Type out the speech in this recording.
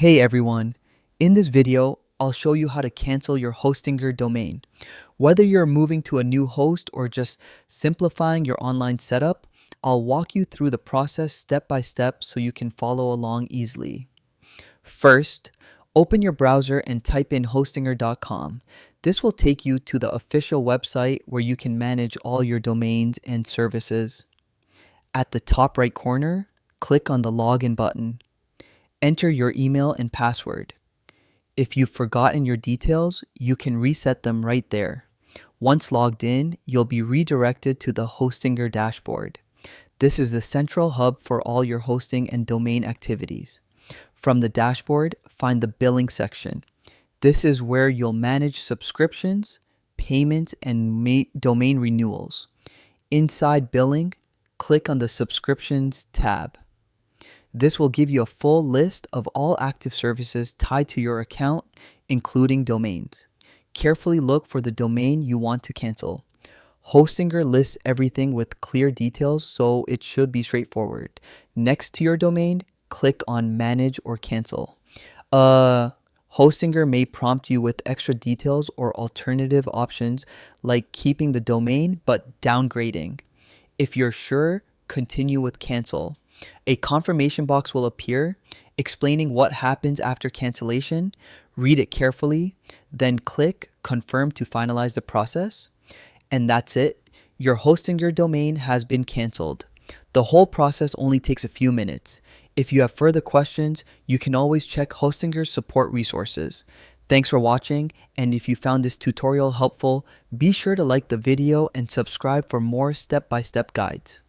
Hey everyone, in this video, I'll show you how to cancel your Hostinger domain. Whether you're moving to a new host or just simplifying your online setup, I'll walk you through the process step by step so you can follow along easily. First, open your browser and type in hostinger.com. This will take you to the official website where you can manage all your domains and services. At the top right corner, click on the login button. Enter your email and password. If you've forgotten your details, you can reset them right there. Once logged in, you'll be redirected to the Hostinger dashboard. This is the central hub for all your hosting and domain activities. From the dashboard, find the billing section. This is where you'll manage subscriptions, payments, and domain renewals. Inside billing, click on the subscriptions tab. This will give you a full list of all active services tied to your account, including domains. Carefully look for the domain you want to cancel. Hostinger lists everything with clear details, so it should be straightforward. Next to your domain, click on Manage or Cancel. Hostinger may prompt you with extra details or alternative options like keeping the domain but downgrading. If you're sure, continue with Cancel. A confirmation box will appear explaining what happens after cancellation. Read it carefully, then click Confirm to finalize the process. And that's it. Your Hostinger domain has been canceled. The whole process only takes a few minutes. If you have further questions, you can always check Hostinger's support resources. Thanks for watching, and if you found this tutorial helpful, be sure to like the video and subscribe for more step-by-step guides.